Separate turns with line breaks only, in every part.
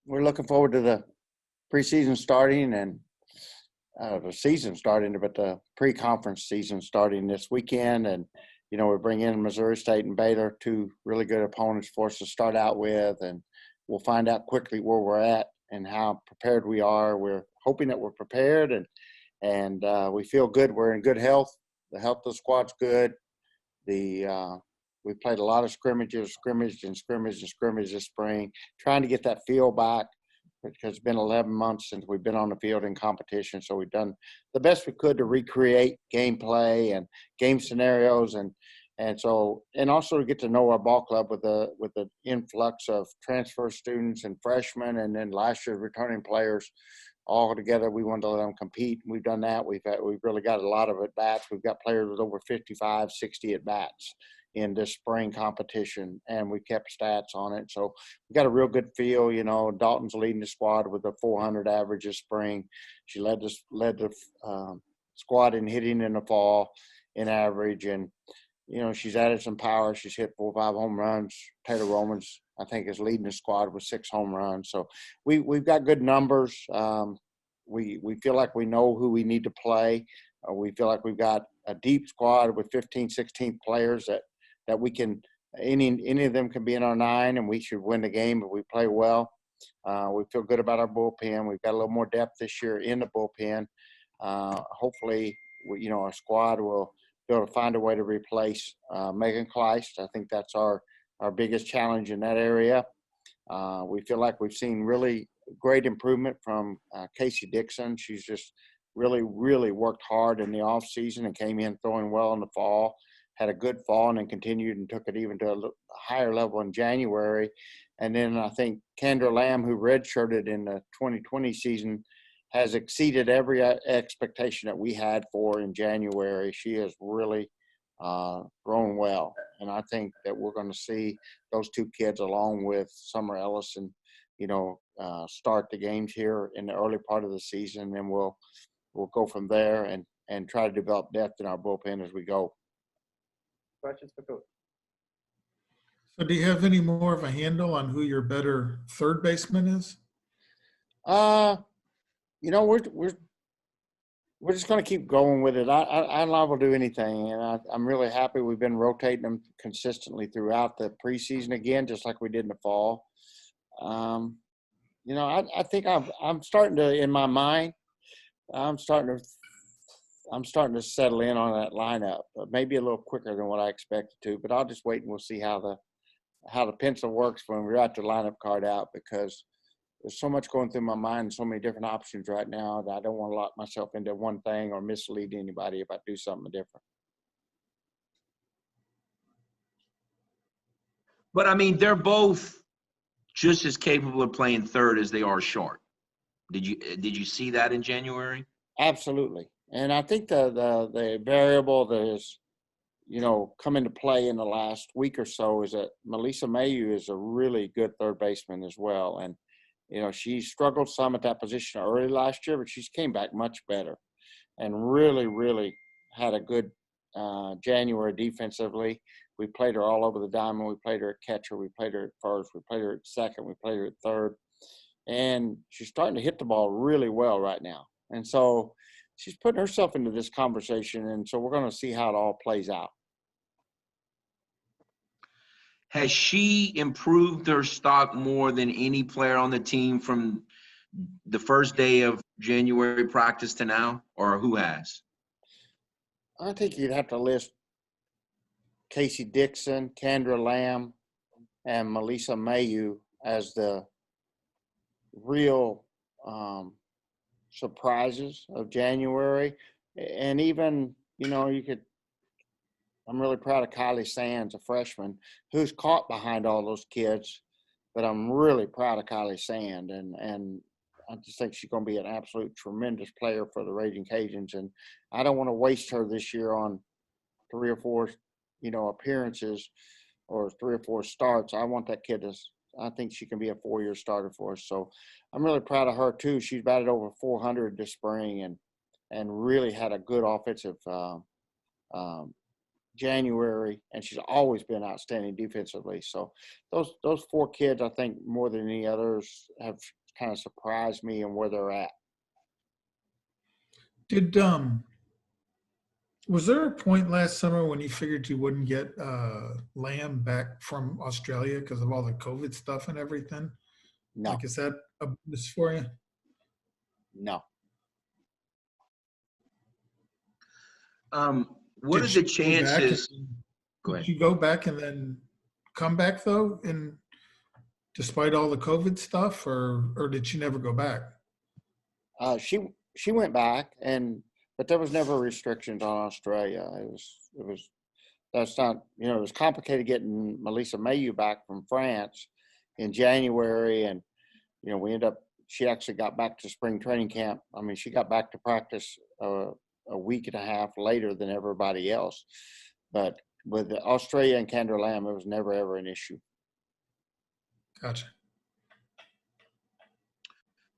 we're looking forward to the preseason starting and the season starting, but the pre-conference season starting this weekend. And, we bring in Missouri State and Baylor, two really good opponents for us to start out with. And we'll find out quickly where we're at and how prepared we are. We're hoping that we're prepared and we feel good. We're in good health. The health of the squad's good. We played a lot of scrimmaged this spring, trying to get that feel back because it's been 11 months since we've been on the field in competition. So we've done the best we could to recreate gameplay and game scenarios and also to get to know our ball club with the influx of transfer students and freshmen and then last year's returning players all together. We wanted to let them compete. We've done that. We've really got a lot of at bats. We've got players with over 55, 60 at bats in this spring competition, and we kept stats on it. So we got a real good feel. Dalton's leading the squad with a 400 average this spring. She led the squad in hitting in the fall in average, and she's added some power. She's hit 4 or 5 home runs. Taylor Romans, I think, is leading the squad with 6 home runs. So we've got good numbers. We feel like we know who we need to play. We feel like we've got a deep squad with 15, 16 players that we can any of them can be in our 9 and we should win the game if we play well. We feel good about our bullpen. We've got a little more depth this year in the bullpen. Hopefully, our squad will be able to find a way to replace Megan Kleist. I think that's our biggest challenge in that area. We feel like we've seen really great improvement from Casey Dixon. She's just really, really worked hard in the off season and came in throwing well in the fall, had a good fall and then continued and took it even to a higher level in January. And then I think Kendra Lamb, who redshirted in the 2020 season, has exceeded every expectation that we had for in January. She has really grown well. And I think that we're going to see those 2 kids along with Summer Ellison, start the games here in the early part of the season. And we'll go from there and try to develop depth in our bullpen as we go.
Questions for Coach?
So do you have any more of a handle on who your better third baseman is?
We're just going to keep going with it. I'm liable to do anything, and I'm really happy we've been rotating them consistently throughout the preseason again, just like we did in the fall. I think I'm starting to, in my mind, I'm starting to settle in on that lineup, maybe a little quicker than what I expected to. But I'll just wait and we'll see how the pencil works when we write the lineup card out, because there's so much going through my mind, so many different options right now that I don't want to lock myself into one thing or mislead anybody if I do something different.
But, I mean, they're both just as capable of playing third as they are short. Did you see that in January?
Absolutely. And I think the variable that has, come into play in the last week or so is that Melissa Mayu is a really good third baseman as well. And, she struggled some at that position early last year, but she's came back much better and really, really had a good January defensively. We played her all over the diamond. We played her at catcher. We played her at first. We played her at second. We played her at third. And she's starting to hit the ball really well right now. And so she's putting herself into this conversation, and so we're going to see how it all plays out.
Has she improved her stock more than any player on the team from the first day of January practice to now, or who has?
I think you'd have to list Casey Dixon, Kendra Lamb, and Melissa Mayu as the real surprises of January. And even, I'm really proud of Kylie Sands, a freshman, who's caught behind all those kids. But I'm really proud of Kylie Sand, and I just think she's going to be an absolute tremendous player for the Ragin Cajuns. And I don't want to waste her this year on 3 or 4, appearances or 3 or 4 starts. I want that kid I think she can be a 4-year starter for us. So I'm really proud of her too. She's batted over 400 this spring and really had a good offensive January, and she's always been outstanding defensively. So those four kids, I think, more than any others, have kind of surprised me and where they're at.
Did was there a point last summer when you figured you wouldn't get Lamb back from Australia because of all the COVID stuff and everything?
No,
Like, is that a bonus for you?
no.
What are the
Did she go back
chances?
and-
Go
Did
ahead.
you go back and then come back though, and despite all the COVID stuff, or did she never go back?
She went back, but there was never restrictions on Australia. It was that's not, it was complicated getting Melissa Mayu back from France in January, and we ended up, she actually got back to spring training camp. I mean, she got back to practice a week and a half later than everybody else. But with Australia and Kendra Lamb, it was never ever an issue.
Gotcha.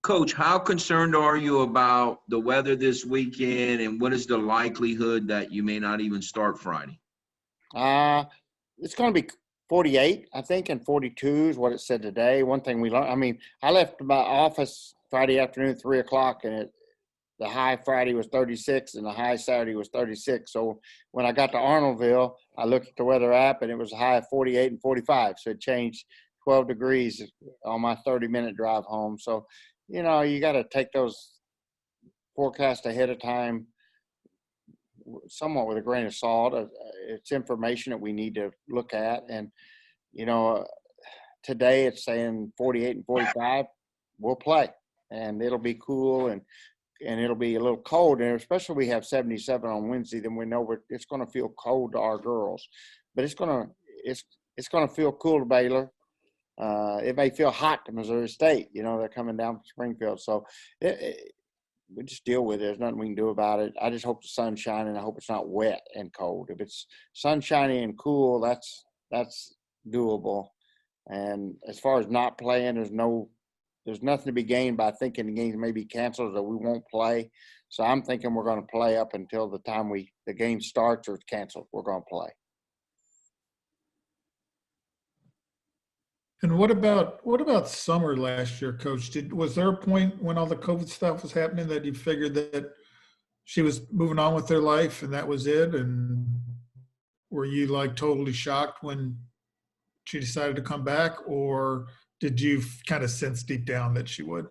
Coach, how concerned are you about the weather this weekend, and what is the likelihood that you may not even start Friday?
It's going to be 48, I think, and 42 is what it said today. One thing we learned, I mean, I left my office Friday afternoon, 3 o'clock, and the high Friday was 36 and the high Saturday was 36. So when I got to Arnoldville, I looked at the weather app and it was a high of 48 and 45. So it changed 12 degrees on my 30-minute drive home. So, you got to take those forecasts ahead of time somewhat with a grain of salt. It's information that we need to look at. And, today it's saying 48 and 45, we'll play. And it'll be cool and it'll be a little cold. And especially we have 77 on Wednesday, then we know it's going to feel cold to our girls. But it's going to feel cool to Baylor. It may feel hot to Missouri State. They're coming down from Springfield. So we just deal with it. There's nothing we can do about it. I just hope the sun's shining. I hope it's not wet and cold. If it's sunshiny and cool, that's doable. And as far as not playing, there's nothing to be gained by thinking the games may be canceled or we won't play. So I'm thinking we're going to play up until the time the game starts or it's canceled. We're going to play.
And what about summer last year, Coach? Was there a point when all the COVID stuff was happening that you figured that she was moving on with her life and that was it? And were you like totally shocked when she decided to come back, or did you kind of sense deep down that she would?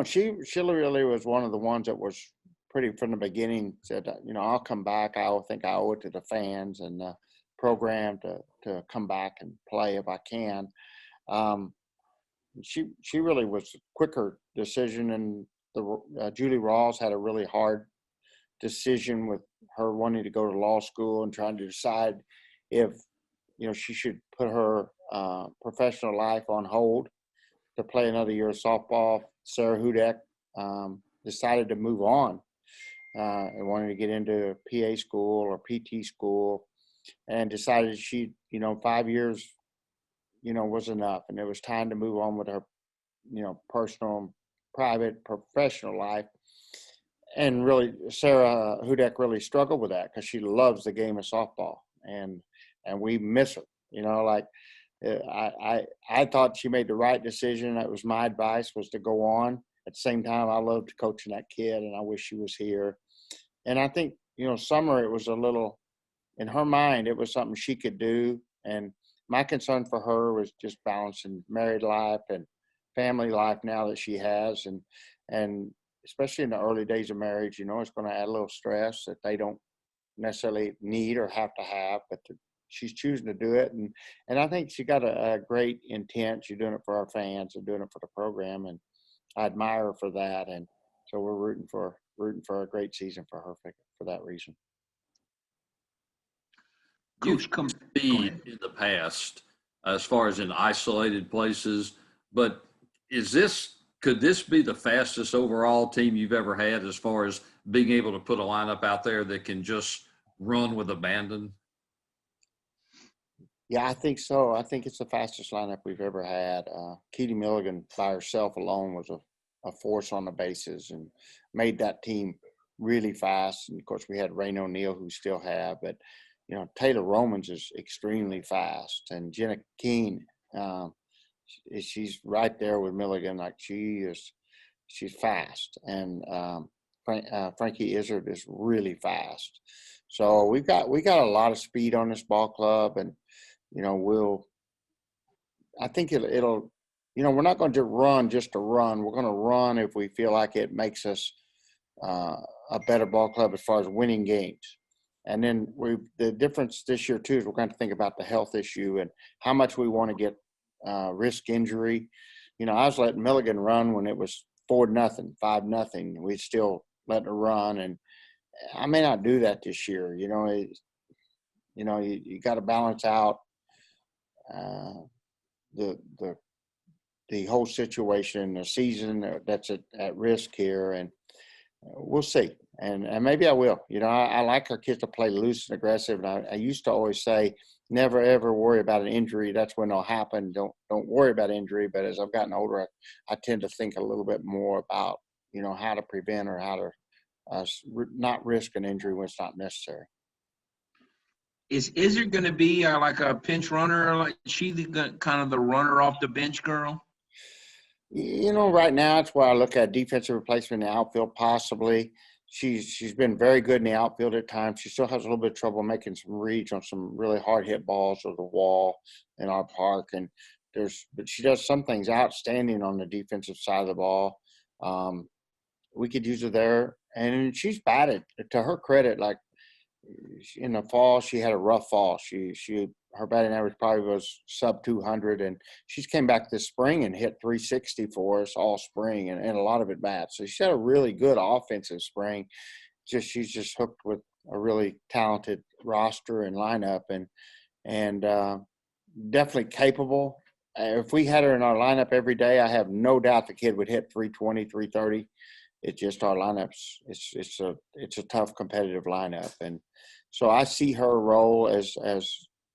She really was one of the ones that was pretty from the beginning said, I'll come back. I think I owe it to the fans and the program to come back and play if I can. She really was a quicker decision, and Julie Rawls had a really hard decision with her wanting to go to law school and trying to decide if she should put her professional life on hold to play another year of softball. Sarah Hudak decided to move on and wanted to get into PA school or PT school, and decided 5 years, was enough. And it was time to move on with her, personal, private, professional life. And really, Sarah Hudak really struggled with that because she loves the game of softball. And we miss her, I thought she made the right decision. That was my advice, was to go on. At the same time, I loved coaching that kid and I wish she was here. And I think, summer, it was a little, in her mind, it was something she could do. And my concern for her was just balancing married life and family life now that she has. And especially in the early days of marriage, it's going to add a little stress that they don't necessarily need or have to have, but she's choosing to do it. And I think she got a great intent. She's doing it for our fans and doing it for the program. And I admire her for that. And so we're rooting for a great season for her for that reason.
Coach,
You've
go
speed
ahead.
in the past as far as in isolated places, but could this be the fastest overall team you've ever had as far as being able to put a lineup out there that can just run with abandon?
Yeah, I think so. I think it's the fastest lineup we've ever had. Keely Milligan by herself alone was a force on the bases and made that team really fast. And of course, we had Rain O'Neal, who still have, but you know, Taylor Romans is extremely fast, and Jenna Keene, she's right there with Milligan. Like she's fast, and Frankie Izzard is really fast. So we got a lot of speed on this ball club, and you know, I think it'll, you know, we're not going to run just to run. We're going to run if we feel like it makes us a better ball club as far as winning games. And then the difference this year too is we're going to think about the health issue and how much we want to get risk injury. You know, I was letting Milligan run when it was 4-0, 5-0. We'd still let her run, and I may not do that this year. You know, you got to balance out the whole situation, the season that's at risk here, and we'll see. And maybe I will. You know, I like our kids to play loose and aggressive. And I used to always say, never ever worry about an injury. That's when they'll happen. Don't worry about injury. But as I've gotten older, I tend to think a little bit more about, you know, how to prevent or how to not risk an injury when it's not necessary.
Is it going to be like a pinch runner? Like she kind of the runner off the bench girl?
You know, right now it's where I look at defensive replacement in the outfield, possibly. She's been very good in the outfield at times. She still has a little bit of trouble making some reads on some really hard hit balls or the wall in our park. But she does some things outstanding on the defensive side of the ball. We could use her there, and she's batted, to her credit. Like in the fall, she had a rough fall. Her batting average probably was sub 200, and she's came back this spring and hit 360 for us all spring, and a lot of it bats. So she had a really good offensive spring. She's just hooked with a really talented roster and lineup, and definitely capable. If we had her in our lineup every day, I have no doubt the kid would hit 320, 330. It's just our lineups. It's a tough competitive lineup, and so I see her role as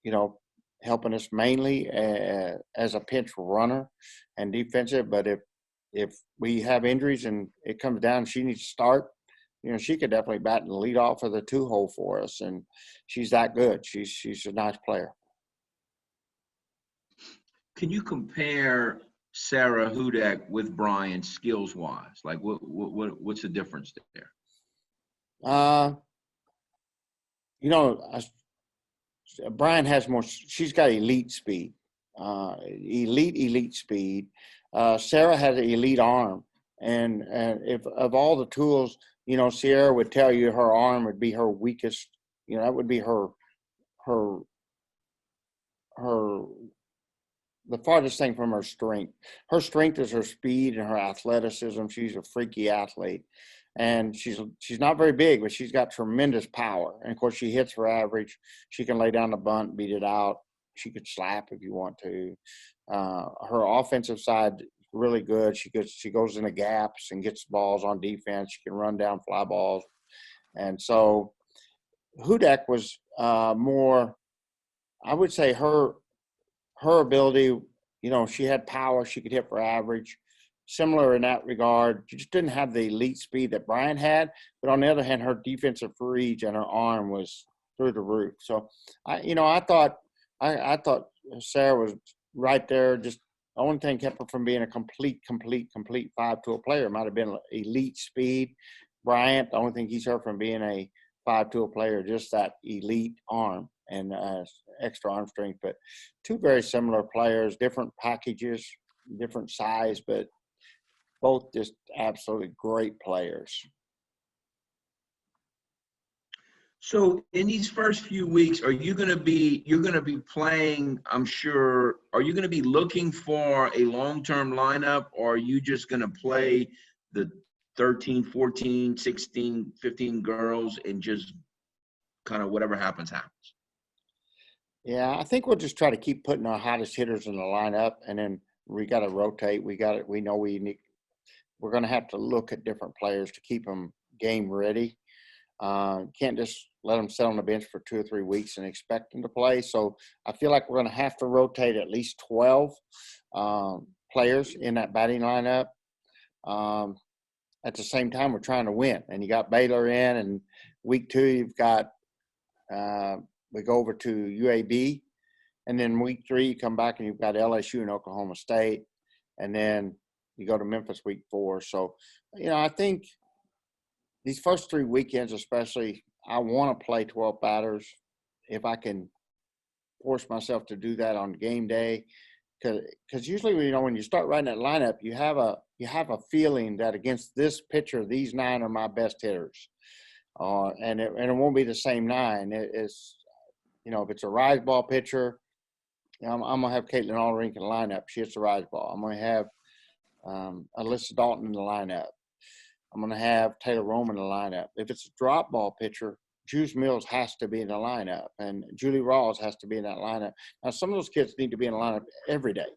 you know, helping us mainly as a pinch runner and defensive. But if we have injuries and it comes down, she needs to start. You know, she could definitely bat and lead off of the 2-hole for us, and she's that good. She's a nice player.
Can you compare Sarah Hudak with Brian skills wise? Like what's the difference there?
You know, Brian has more. She's got elite speed, elite speed. Sarah has an elite arm, and if of all the tools, you know, Sierra would tell you her arm would be her weakest. You know, that would be her the farthest thing from her strength. Her strength is her speed and her athleticism. She's a freaky athlete. And she's not very big, but she's got tremendous power. And, of course, she hits for average. She can lay down the bunt, beat it out. She could slap if you want to. Her offensive side is really good. She goes into gaps and gets balls on defense. She can run down fly balls. And so Hudak was more, I would say her ability, you know, she had power. She could hit for average. Similar in that regard. She just didn't have the elite speed that Brian had. But on the other hand, her defensive reach and her arm was through the roof. So, I thought Sarah was right there. Just the only thing kept her from being a complete 5-tool player. It might have been elite speed. Bryant, the only thing he's her from being a 5-tool player, just that elite arm and extra arm strength. But two very similar players, different packages, different size, but both just absolutely great players.
So in these first few weeks, you're going to be playing, I'm sure, are you going to be looking for a long-term lineup, or are you just going to play the 13, 14, 16, 15 girls and just kind of whatever happens?
Yeah, I think we'll just try to keep putting our hottest hitters in the lineup, and then we got to rotate. We know we're going to have to look at different players to keep them game ready. Can't just let them sit on the bench for 2 or 3 weeks and expect them to play. So I feel like we're going to have to rotate at least 12 players in that batting lineup. at the same time, we're trying to win. And you got Baylor in, and week 2, you've got we go over to UAB, and then week 3, you come back and you've got LSU and Oklahoma State, and then you go to Memphis week 4. So, I think these first 3 weekends, especially, I want to play 12 batters if I can force myself to do that on game day. Because usually, when you start writing that lineup, you have a feeling that against this pitcher, these 9 are my best hitters, and it won't be the same 9. It's if it's a rise ball pitcher, I'm gonna have Caitlin Allrink in the lineup. She hits the rise ball. I'm gonna have Alyssa Dalton in the lineup. I'm gonna have Taylor Roman in the lineup. If it's a drop ball pitcher, Juice Mills has to be in the lineup, and Julie Rawls has to be in that lineup. Now, some of those kids need to be in the lineup every day.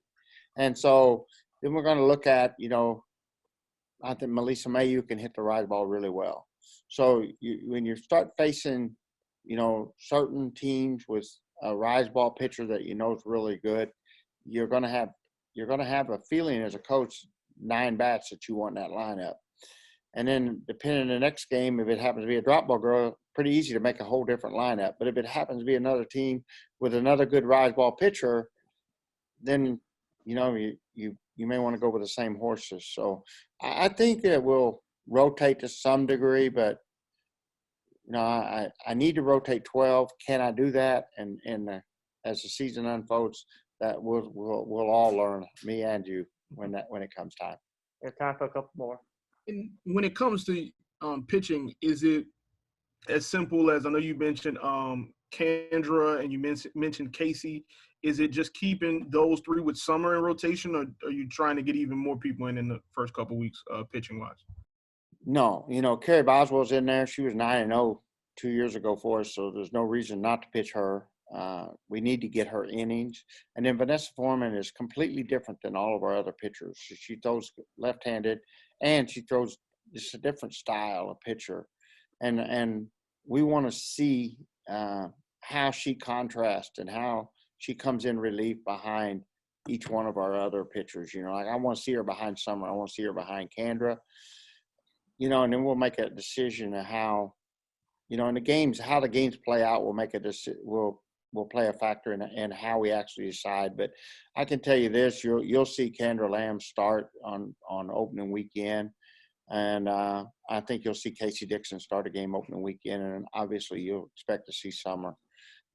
And so then we're going to look at, I think Melissa Mayu can hit the rise ball really well. So when you start facing, certain teams with a rise ball pitcher that is really good, you're going to have a feeling as a coach, 9 bats that you want in that lineup. And then depending on the next game, if it happens to be a drop ball girl, pretty easy to make a whole different lineup. But if it happens to be another team with another good rise ball pitcher, then, you may want to go with the same horses. So I think that we'll rotate to some degree, but, I need to rotate 12. Can I do that? And as the season unfolds, that we'll all learn, me and you, when it comes time.
We have time for a couple more.
And when it comes to pitching, is it as simple as, I know you mentioned Kendra and you mentioned Casey? Is it just keeping those 3 with Summer in rotation, or are you trying to get even more people in the first couple of weeks pitching wise?
No, Carrie Boswell's in there. She was 9-0 2 years ago for us, so there's no reason not to pitch her. We need to get her innings. And then Vanessa Foreman is completely different than all of our other pitchers. She throws left-handed, and she throws just a different style of pitcher. And we want to see how she contrasts and how she comes in relief behind each one of our other pitchers. I want to see her behind Summer. I want to see her behind Kendra. And then we'll make a decision of how, in the games, how the games play out. We'll make a decision. Will play a factor in how we actually decide. But I can tell you this: you'll see Kendra Lamb start on opening weekend, and I think you'll see Casey Dixon start a game opening weekend, and obviously you'll expect to see Summer.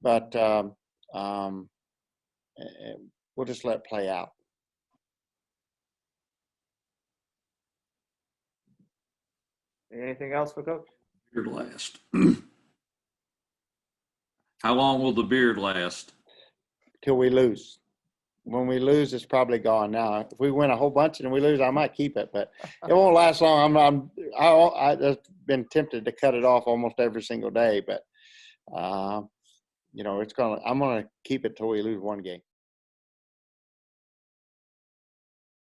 But we'll just let it play out.
Anything else for Coach?
Beard last. How long will the beard last?
Till we lose. When we lose, it's probably gone. Now, if we win a whole bunch and we lose, I might keep it, but it won't last long. I've been tempted to cut it off almost every single day, but I'm gonna keep it till we lose one game.